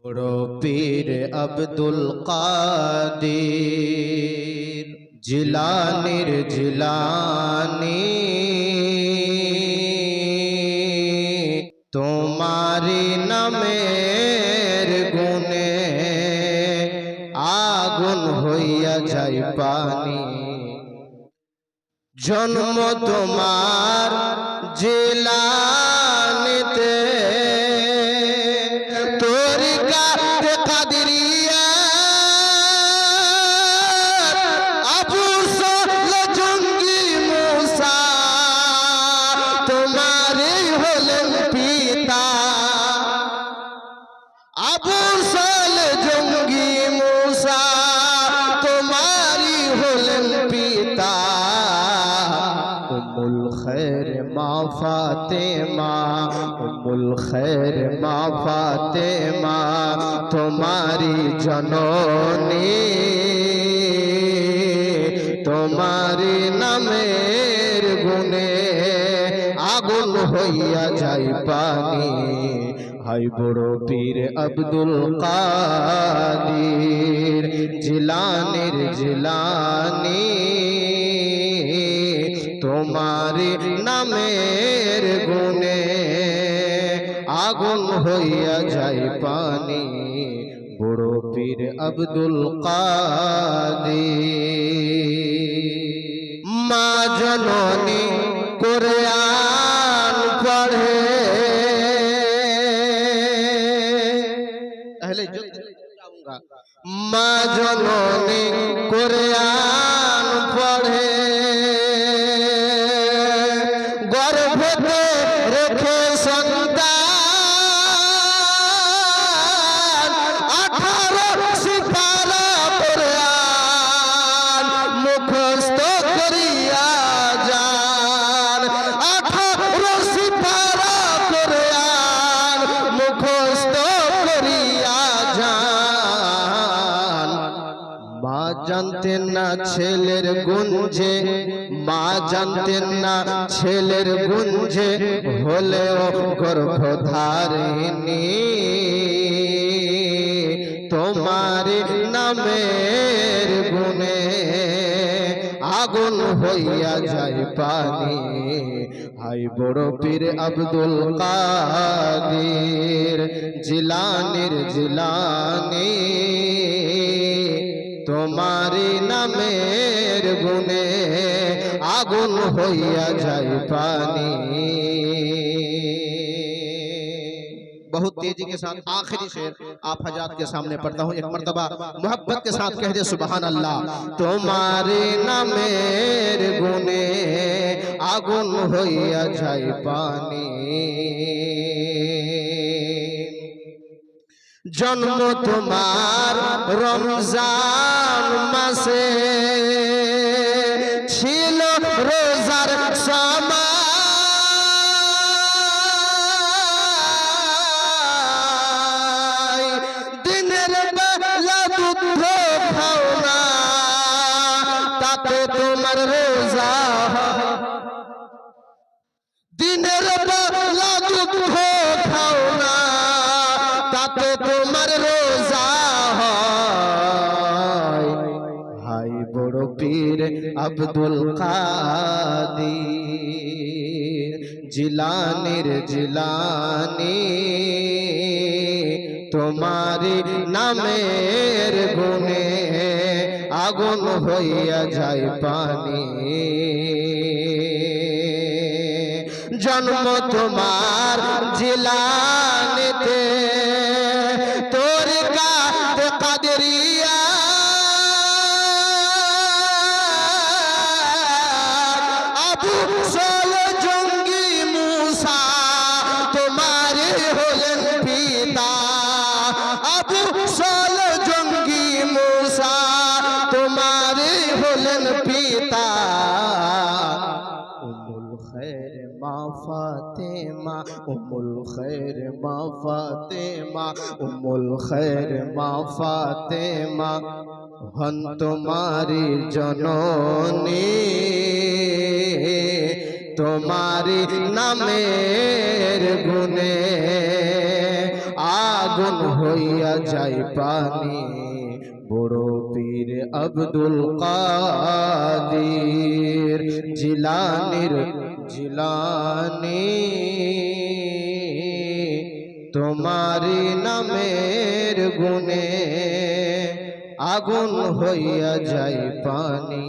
বড় পীর আব্দুল কাদের জিলানীর জিলানী তোমারি নামের গুণে আগুন হইয়া যায় পানি। জন্ম তোমার জিলানীতে তরিকাত কাদেরিয়া আবু সাল জঙ্গি মুসা তোমারই হলেন পিতা। আবু সাল জঙ্গি মুসা তোমারই হলেন পিতা। উম্মুল খৈর মা ফাতেমা, উম্মুল খৈর মা ফাতেমা তোমারি জননী, তোমারি নামের গুণে আগুন হইয়া যায় পানি। হায় বড় পীর আব্দুল কাদের জিলানীর জিলানী তোমারি নামের গুণে আগুন হইয়া যায় পানি। বড় পীর আব্দুল কাদের মা জননী কোরআন পড়ে মা জননী কোরআন পড়ে গর্ভে রেখে সন্তান 18 সিপারা কোরআন মুখস্থ করিয়া যান। 18 সিপারা কোরআন মুখস্থ করিয়া যান। মা জানতেন না ছেলের গুঞ্জে, মা জানতেন না ছেলের গুঞ্জে হলেও গর্ভধারিণী তোমার নামের গুণে আগুন হইয়া যায় পানি। হায় বড় পীর আব্দুল কাদের জিলানীর জিলানী তোমারি নামের গুণে আগুন হইয়া যায় पानी। बहुत तेजी के साथ आखिरी शेर आप हजरात के सामने पढ़ता हूँ। एक मर्तबा मोहब्बत के साथ कह दे सुभान अल्लाह। तुम्हारे नामेर गुने आगुन होइया जाय पानी। जन्म तुम्हार रमजान मासे छिलो रोजार समय दिनेर बेला दूध खाओ ना ताते तुम्हार रोजा। दिनेर बेला दूध खाओ ना ताते तुम्हार रोजा হয়। হাই বড় পীর আব্দুল কাদের জিলানীর জিলানী তোমারি নামের গুণে আগুন হইয়া যায় পানি। জন্ম তোমার জিলানীতে তরিকাত কাদেরিয়া আবু সাল জঙ্গি মুসা তোমারি হলেন পিতা। আবু সাল জঙ্গি মুসা তোমারি হলেন পিতা। উম্মুল খৈর মা ফাতেমা, উম্মুল খৈর মা ফাতেমা, উম্মুল খৈর মা ফাতেমা হন তোমারি জননী তোমারি নামের গুণে আগুন হইয়া যায় পানি বড় পীর আব্দুল কাদের জিলানীর জিলানী তোমারি নামের গুণে আগুন হইয়া যায় পানি